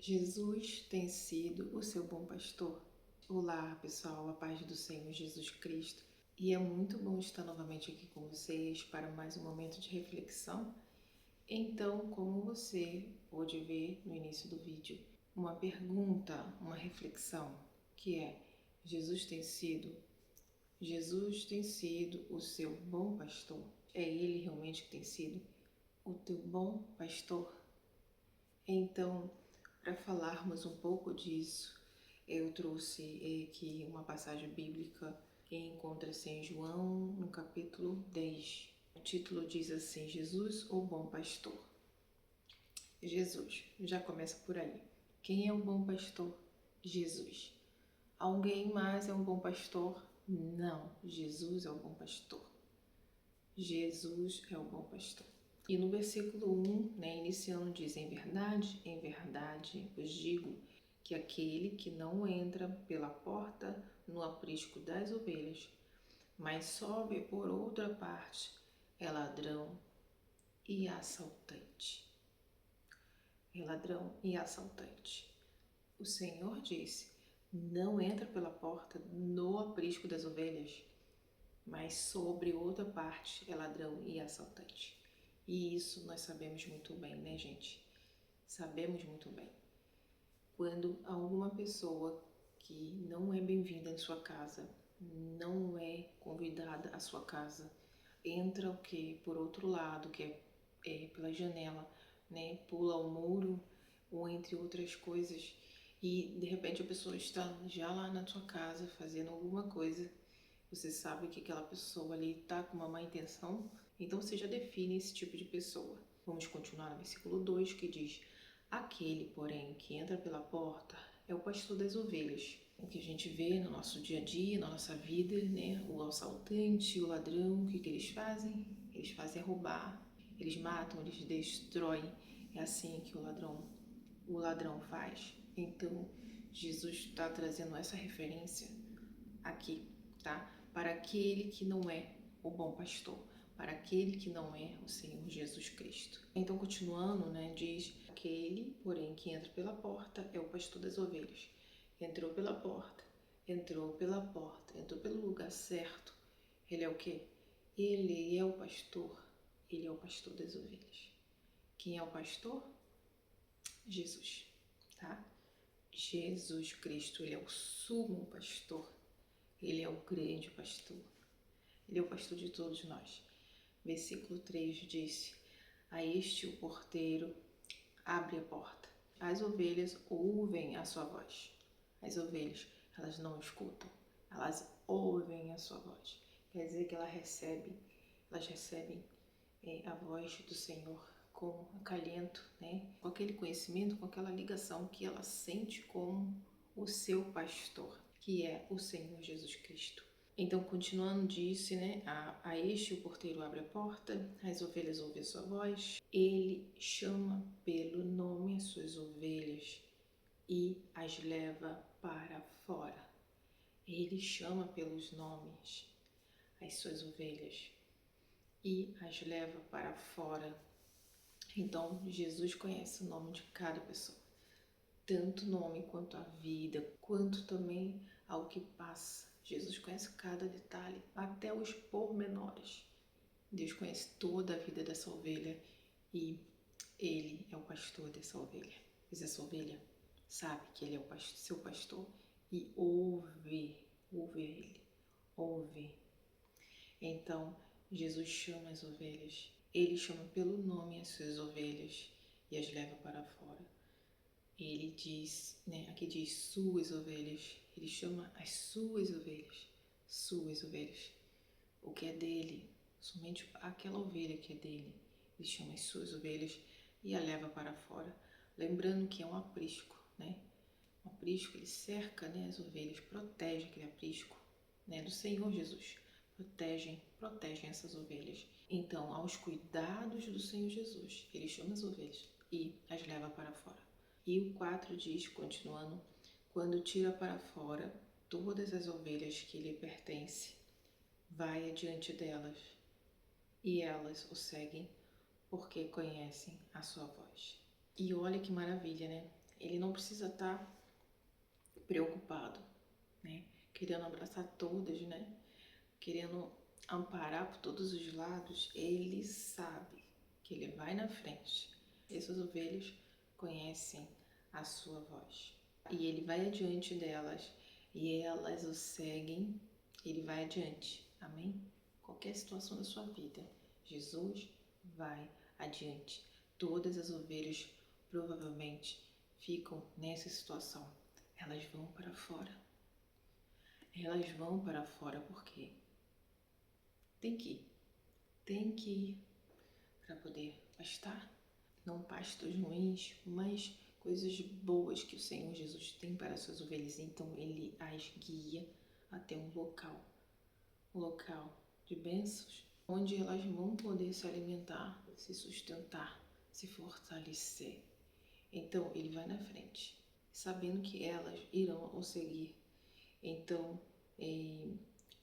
Jesus tem sido o seu bom pastor? Olá, pessoal, a paz do Senhor Jesus Cristo. E é muito bom estar novamente aqui com vocês para mais um momento de reflexão. Então, como você pôde ver no início do vídeo, uma pergunta, uma reflexão, que é: Jesus tem sido o seu bom pastor? É Ele realmente que tem sido o teu bom pastor? Então, para falarmos um pouco disso, eu trouxe aqui uma passagem bíblica que encontra-se em João, no capítulo 10. O título diz assim: Jesus, o bom pastor. Jesus, já começa por aí. Quem é o bom pastor? Jesus. Alguém mais é um bom pastor? Não, Jesus é o bom pastor. Jesus é o bom pastor. E no versículo 1, iniciando, diz: em verdade vos digo que aquele que não entra pela porta no aprisco das ovelhas, mas sobe por outra parte, é ladrão e assaltante. É ladrão e assaltante. O Senhor disse: não entra pela porta no aprisco das ovelhas, mas sobre outra parte é ladrão e assaltante. E isso nós sabemos muito bem, né, gente? Sabemos muito bem. Quando alguma pessoa que não é bem-vinda em sua casa, não é convidada à sua casa, entra o que por outro lado, que é pela janela, né? Pula o muro ou entre outras coisas, e de repente a pessoa está já lá na sua casa fazendo alguma coisa. Você sabe que aquela pessoa ali está com uma má intenção, então você já define esse tipo de pessoa. Vamos continuar no versículo 2, que diz: aquele, porém, que entra pela porta é o pastor das ovelhas. O que a gente vê no nosso dia a dia, na nossa vida, né? O assaltante, o ladrão, o que eles fazem? Eles fazem roubar, eles matam, eles destroem. É assim que o ladrão faz. Então, Jesus está trazendo essa referência aqui, tá? Para aquele que não é o bom pastor, para aquele que não é o Senhor Jesus Cristo. Então, continuando, diz: aquele, porém, que entra pela porta é o pastor das ovelhas. Entrou pela porta, entrou pelo lugar certo. Ele é o quê? Ele é o pastor, ele é o pastor das ovelhas. Quem é o pastor? Jesus, tá? Jesus Cristo, ele é o sumo pastor. Ele é o grande pastor. Ele é o pastor de todos nós. Versículo 3 diz: a este o porteiro abre a porta. As ovelhas ouvem a sua voz. As ovelhas, elas não escutam, elas ouvem a sua voz. Quer dizer que elas recebem a voz do Senhor com acalento, com aquele conhecimento, com aquela ligação que ela sente com o seu pastor, que é o Senhor Jesus Cristo. Então, continuando, disse, a este o porteiro abre a porta, as ovelhas ouvem sua voz, ele chama pelo nome as suas ovelhas e as leva para fora. Ele chama pelos nomes as suas ovelhas e as leva para fora. Então, Jesus conhece o nome de cada pessoa, tanto o nome quanto a vida, quanto também ao que passa. Jesus conhece cada detalhe, até os pormenores. Deus conhece toda a vida dessa ovelha e Ele é o pastor dessa ovelha. Pois essa ovelha sabe que Ele é o seu pastor e ouve Ele, ouve. Então, Jesus chama as ovelhas, Ele chama pelo nome as suas ovelhas e as leva para fora. Ele diz, aqui diz suas ovelhas, ele chama as suas ovelhas. O que é dele, somente aquela ovelha que é dele, ele chama as suas ovelhas e a leva para fora. Lembrando que é um aprisco, Um aprisco, ele cerca, as ovelhas, protege aquele aprisco, do Senhor Jesus. Protegem essas ovelhas. Então, aos cuidados do Senhor Jesus, ele chama as ovelhas e as leva para fora. E o 4 diz, continuando: quando tira para fora todas as ovelhas que lhe pertencem, vai adiante delas, e elas o seguem, porque conhecem a sua voz. E olha que maravilha, ele não precisa estar preocupado, né? Querendo abraçar todas, né? Querendo amparar por todos os lados. Ele sabe que ele vai na frente. Essas ovelhas conhecem a sua voz. E ele vai adiante delas e elas o seguem. Ele vai adiante. Amém? Qualquer situação da sua vida, Jesus vai adiante. Todas as ovelhas provavelmente ficam nessa situação. Elas vão para fora. Elas vão para fora porque tem que ir. Tem que ir para poder pastar. Não pastos ruins, mas coisas boas que o Senhor Jesus tem para as suas ovelhas. Então ele as guia até um local de bênçãos, onde elas vão poder se alimentar, se sustentar, se fortalecer. Então ele vai na frente, sabendo que elas irão o seguir. Então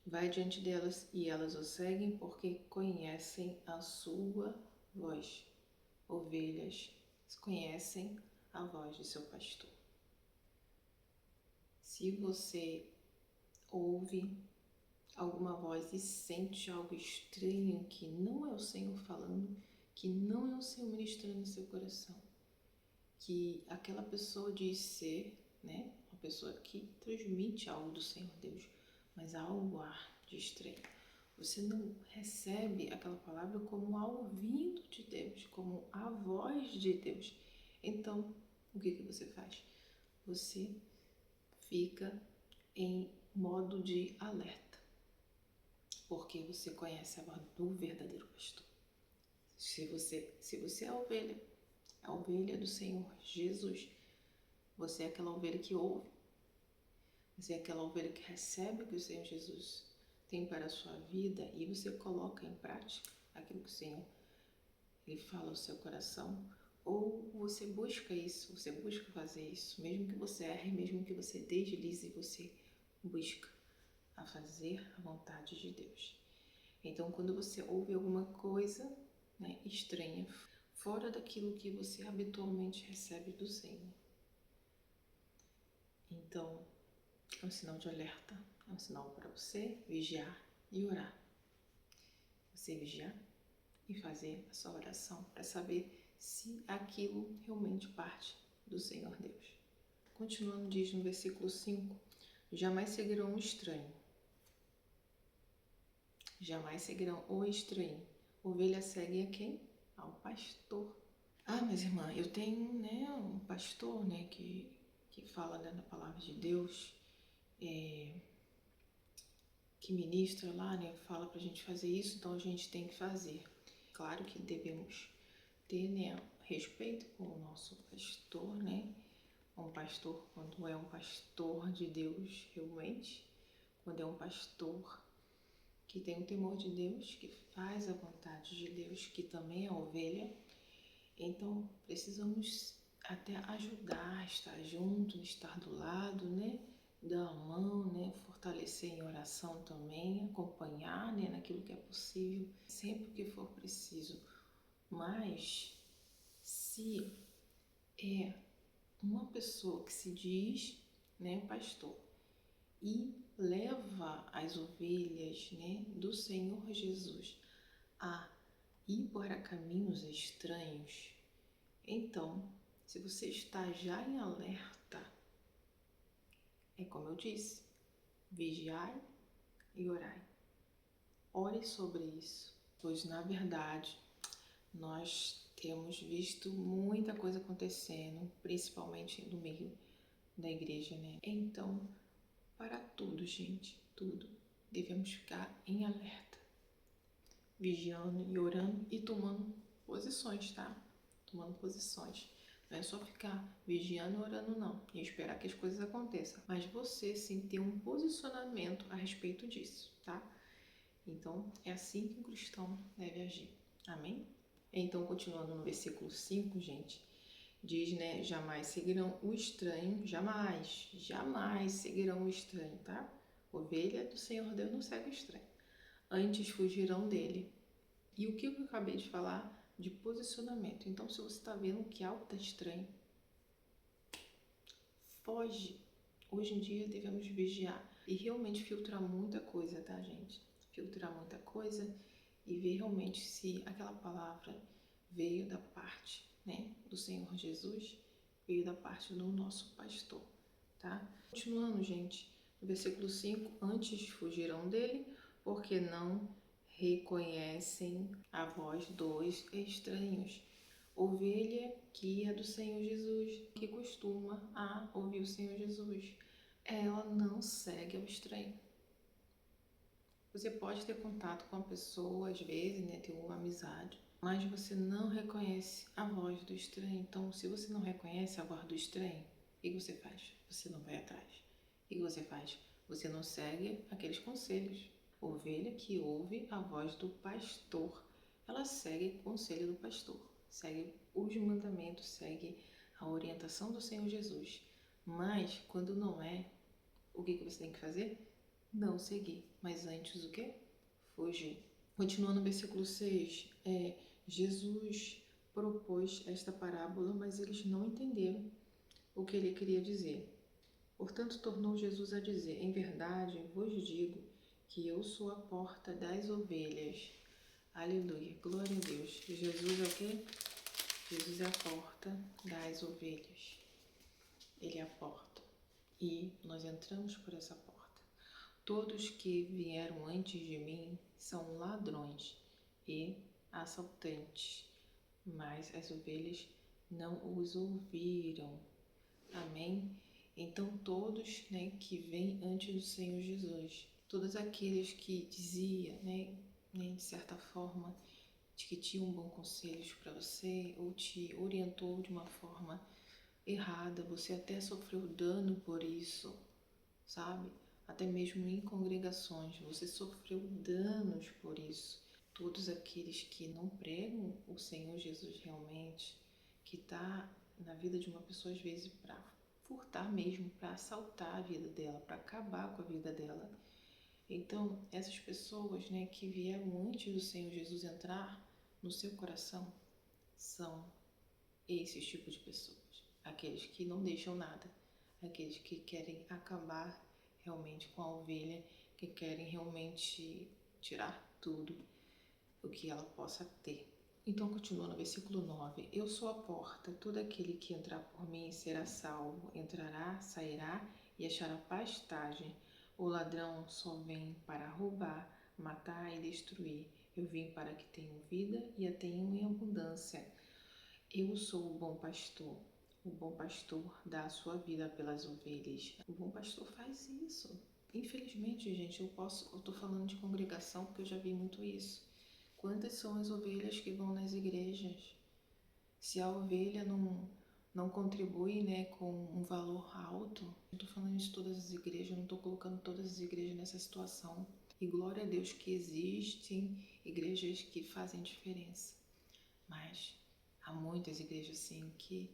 vai diante delas e elas o seguem porque conhecem a sua voz. Ovelhas conhecem a voz de seu pastor. Se você ouve alguma voz e sente algo estranho que não é o Senhor falando, que não é o Senhor ministrando no seu coração, que aquela pessoa diz ser, né, uma pessoa que transmite algo do Senhor Deus, mas há algo de estranho. Você não recebe aquela palavra como algo vindo de Deus, como a voz de Deus. Então, o que você faz? Você fica em modo de alerta, porque você conhece a voz do verdadeiro pastor. Se você é a ovelha do Senhor Jesus, você é aquela ovelha que ouve, você é aquela ovelha que recebe o que o Senhor Jesus tem para a sua vida e você coloca em prática aquilo que o Senhor ele fala ao seu coração, ou você busca isso, você busca fazer isso, mesmo que você erre, mesmo que você deslize, você busca a fazer a vontade de Deus. Então, quando você ouve alguma coisa, né, estranha, fora daquilo que você habitualmente recebe do Senhor, então é um sinal de alerta, é um sinal para você vigiar e orar. Você vigiar e fazer a sua oração para saber se aquilo realmente parte do Senhor Deus. Continuando, diz no versículo 5, jamais seguirão o estranho. Jamais seguirão o estranho. Ovelha segue a quem? Ao pastor. Ah, mas irmã, eu tenho, né, um pastor, né, que fala, né, na palavra de Deus, que ministra lá, né, fala pra gente fazer isso, então a gente tem que fazer. Claro que devemos ter, né, respeito com o nosso pastor, né, um pastor quando é um pastor de Deus realmente, quando é um pastor que tem o temor de Deus, que faz a vontade de Deus, que também é ovelha. Então precisamos até ajudar, estar junto, estar do lado, né, dar a mão, né, fortalecer em oração também, acompanhar, né, naquilo que é possível, sempre que for preciso. Mas se é uma pessoa que se diz, né, pastor e leva as ovelhas, né, do Senhor Jesus a ir para caminhos estranhos, então, se você está já em alerta, é como eu disse, vigiai e orai. Ore sobre isso, pois na verdade nós temos visto muita coisa acontecendo, principalmente no meio da igreja, né? Então, para tudo, gente, tudo, devemos ficar em alerta, vigiando e orando e tomando posições, tá? Tomando posições. Não é só ficar vigiando e orando, não, e esperar que as coisas aconteçam. Mas você sim ter um posicionamento a respeito disso, tá? Então, é assim que um cristão deve agir. Amém? Então, continuando no versículo 5, gente, diz, né, jamais seguirão o estranho, jamais seguirão o estranho, tá? Ovelha do Senhor Deus não segue o estranho. Antes fugirão dele. E o que eu acabei de falar? De posicionamento. Então, se você está vendo que algo está estranho, hoje em dia devemos vigiar e realmente filtrar muita coisa, tá, gente? Filtrar muita coisa e ver realmente se aquela palavra veio da parte, né, do Senhor Jesus, veio da parte do nosso pastor, tá? Continuando, gente, no versículo 5, antes fugiram dele, porque não reconhecem a voz dos estranhos. Ovelha que é do Senhor Jesus, que costuma a ouvir o Senhor Jesus, ela não segue ao estranho. Você pode ter contato com a pessoa, às vezes, né, ter uma amizade, mas você não reconhece a voz do estranho. Então, se você não reconhece a voz do estranho, o que você faz? Você não vai atrás. O que você faz? Você não segue aqueles conselhos. Ovelha que ouve a voz do pastor, ela segue o conselho do pastor, segue os mandamentos, segue a orientação do Senhor Jesus. Mas, quando não é, o que você tem que fazer? Não seguir, mas antes o quê? Fugir. Continuando no versículo 6, Jesus propôs esta parábola, mas eles não entenderam o que ele queria dizer. Portanto, tornou Jesus a dizer: em verdade vos digo que eu sou a porta das ovelhas. Aleluia, glória a Deus. Jesus é o quê? Jesus é a porta das ovelhas. Ele é a porta e nós entramos por essa porta. Todos que vieram antes de mim são ladrões e assaltantes, mas as ovelhas não os ouviram. Amém? Então todos, né, que vêm antes do Senhor Jesus, todos aqueles que dizia, de certa forma, de que tinham bons conselhos para você ou te orientou de uma forma errada, você até sofreu dano por isso, sabe? Até mesmo em congregações, você sofreu danos por isso. Todos aqueles que não pregam o Senhor Jesus realmente, que está na vida de uma pessoa às vezes para furtar mesmo, para assaltar a vida dela, para acabar com a vida dela. Então, essas pessoas, né, que vieram antes do Senhor Jesus entrar no seu coração, são esses tipos de pessoas. Aqueles que não deixam nada, aqueles que querem acabar realmente com a ovelha, que querem realmente tirar tudo o que ela possa ter. Então continua no versículo 9: eu sou a porta, todo aquele que entrar por mim será salvo, entrará, sairá e achará pastagem. O ladrão só vem para roubar, matar e destruir. Eu vim para que tenham vida e a tenham em abundância. Eu sou o bom pastor. O bom pastor dá a sua vida pelas ovelhas. O bom pastor faz isso. Infelizmente, gente, eu tô falando de congregação porque eu já vi muito isso. Quantas são as ovelhas que vão nas igrejas? Se a ovelha não contribui, né, com um valor alto, eu tô falando de todas as igrejas, não tô colocando todas as igrejas nessa situação. E glória a Deus que existem igrejas que fazem diferença. Mas há muitas igrejas assim que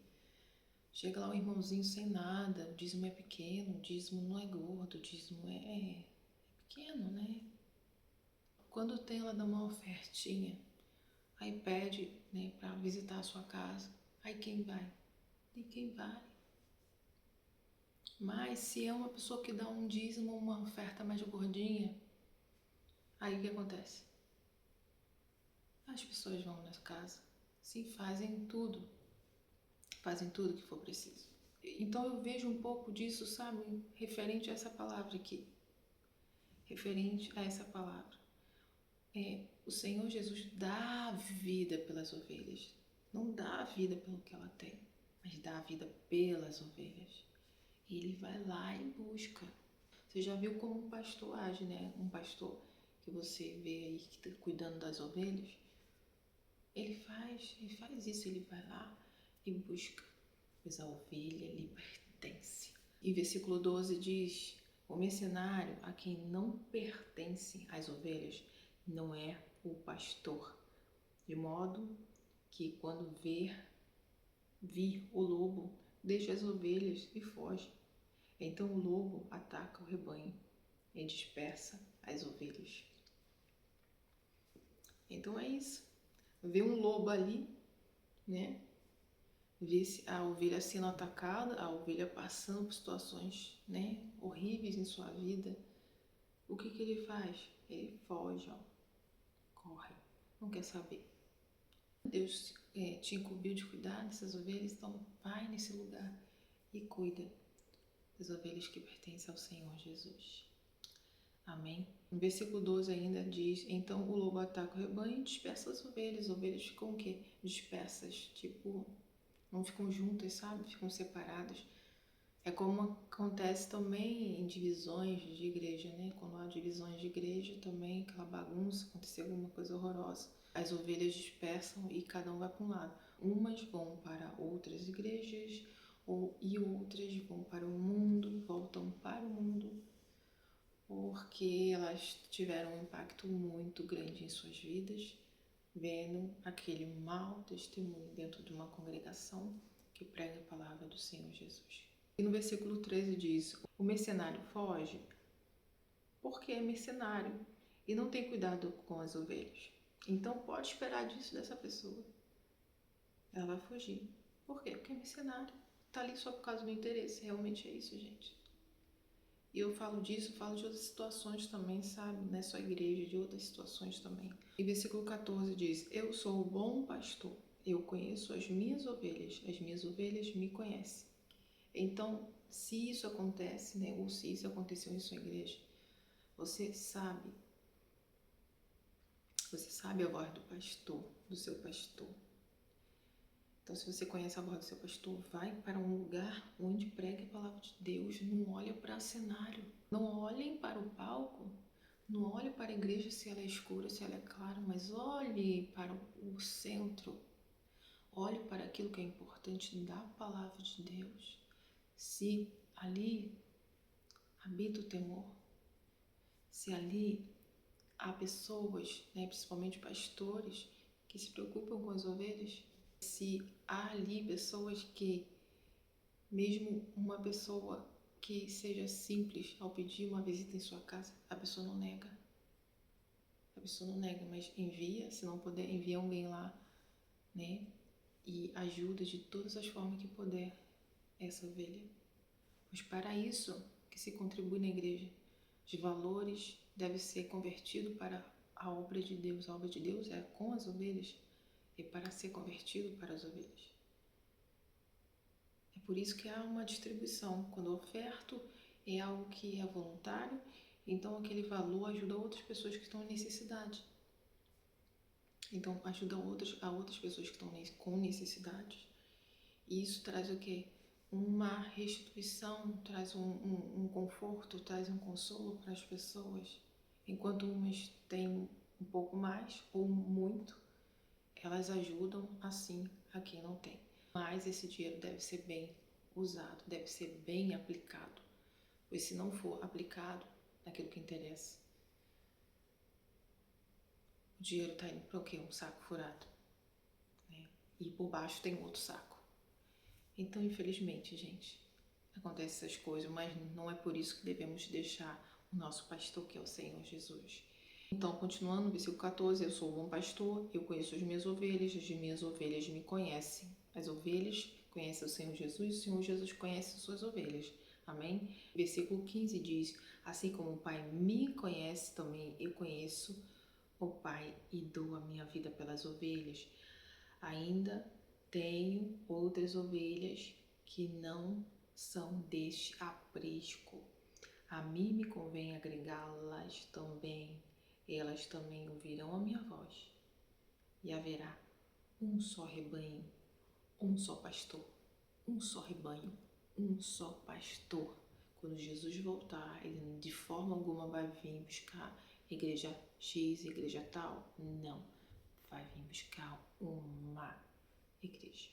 chega lá um irmãozinho sem nada, o dízimo é pequeno, o dízimo não é gordo, o dízimo é pequeno, né? Quando tem, ela dá uma ofertinha, aí pede, né, para visitar a sua casa. Aí quem vai? Ninguém vai. Mas se é uma pessoa que dá um dízimo, uma oferta mais gordinha, aí o que acontece? As pessoas vão na casa, sim, fazem tudo que for preciso. Então eu vejo um pouco disso, sabe, referente a essa palavra aqui. Referente a essa palavra. O Senhor Jesus dá a vida pelas ovelhas. Não dá a vida pelo que ela tem, mas dá a vida pelas ovelhas. E ele vai lá e busca. Você já viu como um pastor age, né? Um pastor que você vê aí que está cuidando das ovelhas, ele faz isso, ele vai lá e busca, pois a ovelha lhe pertence. E versículo 12 diz: o mercenário a quem não pertencem as ovelhas não é o pastor, de modo que quando vir o lobo, deixa as ovelhas e foge. Então o lobo ataca o rebanho e dispersa as ovelhas. Então é isso. Vê um lobo ali, né? vê a ovelha sendo atacada, a ovelha passando por situações, né, horríveis em sua vida, o que ele faz? Ele foge, ó, corre, não quer saber. Deus te incumbiu de cuidar dessas ovelhas, então vai nesse lugar e cuida das ovelhas que pertencem ao Senhor Jesus. Amém? No versículo 12 ainda diz: então o lobo ataca o rebanho e dispersa as ovelhas ficam o quê? Dispersas, tipo, não ficam juntas, sabe? Ficam separadas. É como acontece também em divisões de igreja, né? Quando há divisões de igreja também, aquela bagunça, aconteceu alguma coisa horrorosa. As ovelhas dispersam e cada um vai para um lado. Umas vão para outras igrejas e outras vão para o mundo, voltam para o mundo, porque elas tiveram um impacto muito grande em suas vidas, vendo aquele mau testemunho dentro de uma congregação que prega a palavra do Senhor Jesus. E no versículo 13 diz: o mercenário foge porque é mercenário e não tem cuidado com as ovelhas. Então pode esperar disso dessa pessoa. Ela vai fugir. Por quê? Porque é mercenário. Tá ali só por causa do interesse. Realmente é isso, gente. E eu falo disso, falo de outras situações também, sabe? Não é só igreja, de outras situações também. E versículo 14 diz: eu sou o bom pastor. Eu conheço as minhas ovelhas me conhecem. Então, se isso acontece, né, ou se isso aconteceu em sua igreja, você sabe a voz do pastor, do seu pastor. Então, se você conhece a voz do seu pastor, vai para um lugar onde pregue a palavra de Deus, não olha para o cenário, não olhem para o palco, não olhe para a igreja se ela é escura, se ela é clara, mas olhe para o centro, olhe para aquilo que é importante da palavra de Deus. Se ali habita o temor, se ali há pessoas, né, principalmente pastores, que se preocupam com as ovelhas, se há ali pessoas que, mesmo uma pessoa que seja simples, ao pedir uma visita em sua casa, a pessoa não nega. A pessoa não nega, mas envia, se não puder, envia alguém lá, né, e ajuda de todas as formas que puder essa ovelha. Pois para isso que se contribui na igreja, os valores devem ser convertidos para a obra de Deus. A obra de Deus é com as ovelhas e para ser convertido para as ovelhas. É por isso que há uma distribuição. Quando eu oferto, é algo que é voluntário, então aquele valor ajuda outras pessoas que estão em necessidade. Então ajuda a outras pessoas que estão com necessidades. E isso traz o quê? Uma restituição, traz um conforto, traz um consolo para as pessoas. Enquanto umas têm um pouco mais ou muito, elas ajudam assim a quem não tem. Mas esse dinheiro deve ser bem usado, deve ser bem aplicado. Pois se não for aplicado naquilo que interessa, o dinheiro está indo para o quê? Um saco furado, né? E por baixo tem outro saco. Então, infelizmente, gente, acontecem essas coisas, mas não é por isso que devemos deixar o nosso pastor, que é o Senhor Jesus. Então, continuando no versículo 14, eu sou o bom pastor, eu conheço as minhas ovelhas me conhecem. As ovelhas conhecem o Senhor Jesus, o Senhor Jesus conhece as suas ovelhas. Amém? Versículo 15 diz: assim como o Pai me conhece, também eu conheço o Pai e dou a minha vida pelas ovelhas. Ainda tenho outras ovelhas que não são deste aprisco. A mim me convém agregá-las também. Elas também ouvirão a minha voz. E haverá um só rebanho, um só pastor, um só rebanho, um só pastor. Quando Jesus voltar, ele de forma alguma vai vir buscar igreja X, igreja tal. Não. Vai vir buscar uma igreja.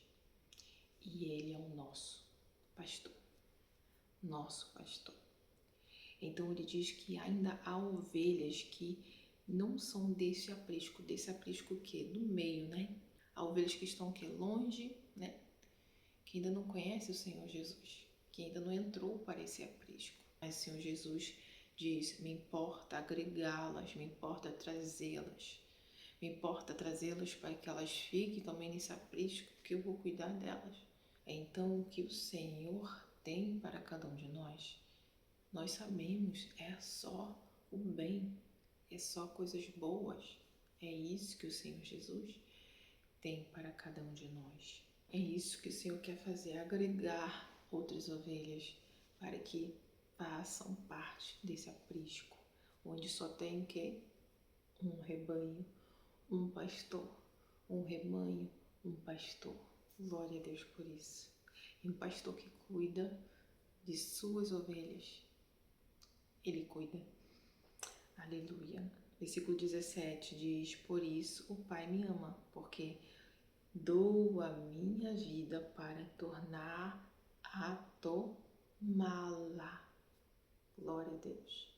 E ele é o nosso pastor. Nosso pastor. Então ele diz que ainda há ovelhas que não são desse aprisco o quê? Do meio, né? Há ovelhas que estão o quê? Longe, né? Que ainda não conhecem o Senhor Jesus, que ainda não entrou para esse aprisco. Mas o Senhor Jesus diz: me importa agregá-las, me importa trazê-las. Me importa trazê-las para que elas fiquem também nesse aprisco, porque eu vou cuidar delas. Então, o que o Senhor tem para cada um de nós sabemos, é só o bem, é só coisas boas. É isso que o Senhor Jesus tem para cada um de nós. É isso que o Senhor quer fazer, agregar outras ovelhas para que façam parte desse aprisco, onde só tem que um rebanho, um pastor, um rebanho, um pastor. Glória a Deus por isso. E um pastor que cuida de suas ovelhas, ele cuida. Aleluia. Versículo 17 diz: por isso o Pai me ama, porque dou a minha vida para tornar a tomá-la. Glória a Deus.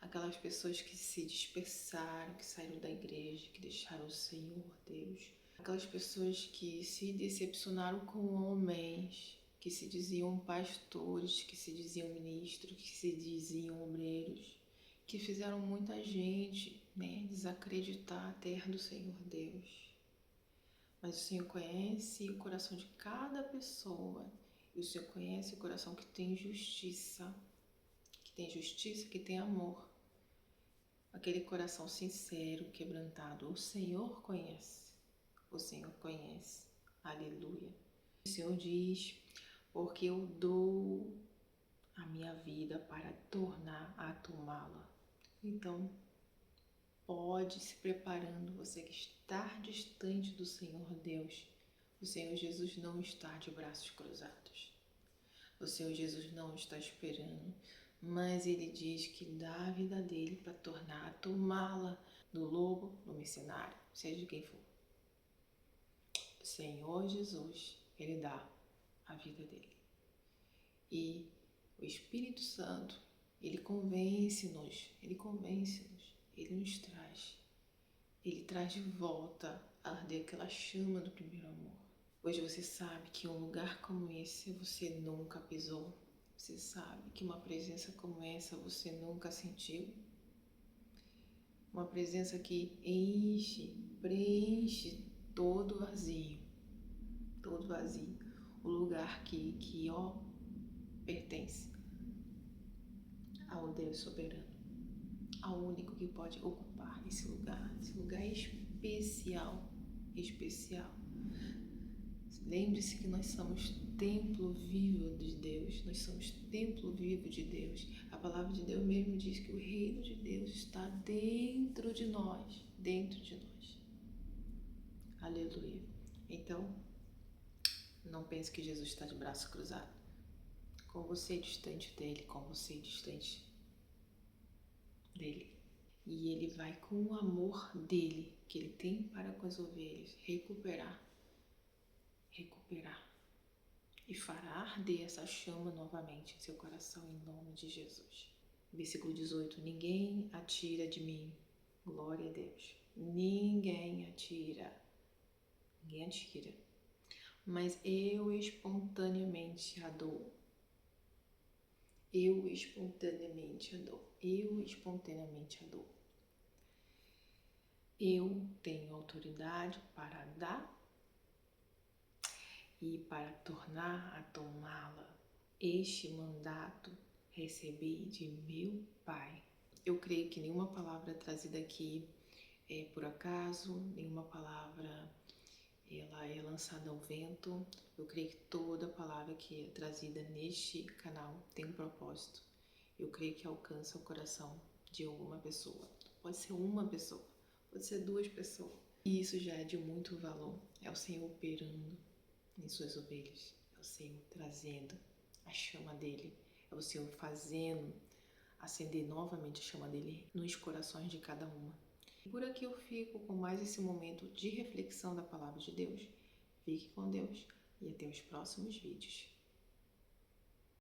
Aquelas pessoas que se dispersaram, que saíram da igreja, que deixaram o Senhor Deus. Aquelas pessoas que se decepcionaram com homens, que se diziam pastores, que se diziam ministros, que se diziam obreiros, que fizeram muita gente, desacreditar a terra do Senhor Deus. Mas o Senhor conhece o coração de cada pessoa. E o Senhor conhece o coração que tem justiça, que tem amor. Aquele coração sincero, quebrantado. O Senhor conhece. O Senhor conhece. Aleluia. O Senhor diz: porque eu dou a minha vida para tornar a tomá-la. Então, pode se preparando, você que está distante do Senhor Deus. O Senhor Jesus não está de braços cruzados. O Senhor Jesus não está esperando, mas Ele diz que dá a vida dele para tornar a tomá-la do lobo, do mercenário, seja de quem for. O Senhor Jesus, Ele dá a vida dele. E o Espírito Santo, Ele convence-nos, Ele nos traz. Ele traz de volta a arder aquela chama do primeiro amor. Hoje você sabe que um lugar como esse você nunca pisou. Você sabe que uma presença como essa você nunca sentiu. Uma presença que enche, preenche todo vazio. Todo vazio. O lugar que pertence ao Deus soberano. Ao único que pode ocupar esse lugar. Esse lugar é especial. Especial. Lembre-se que nós somos templo vivo de Deus. Nós somos templo vivo de Deus. A palavra de Deus mesmo diz que o reino de Deus está dentro de nós. Dentro de nós. Aleluia. Então, não pense que Jesus está de braço cruzado. Com você distante dele, com você distante dele. E ele vai com o amor dele, que ele tem para com as ovelhas, recuperar. E fará arder essa chama novamente em seu coração, em nome de Jesus. Versículo 18. Ninguém atira de mim. Glória a Deus. Ninguém atira. Mas eu espontaneamente a dou. Eu tenho autoridade para dar e para tornar a tomá-la. Este mandato recebi de meu Pai. Eu creio que nenhuma palavra trazida aqui é por acaso, nenhuma palavra ela é lançada ao vento. Eu creio que toda palavra que é trazida neste canal tem um propósito. Eu creio que alcança o coração de alguma pessoa. Pode ser uma pessoa, pode ser duas pessoas. E isso já é de muito valor. É o Senhor operando em suas ovelhas. É o Senhor trazendo a chama dele. É o Senhor fazendo acender novamente a chama dele nos corações de cada uma. Por aqui eu fico com mais esse momento de reflexão da palavra de Deus. Fique com Deus e até os próximos vídeos.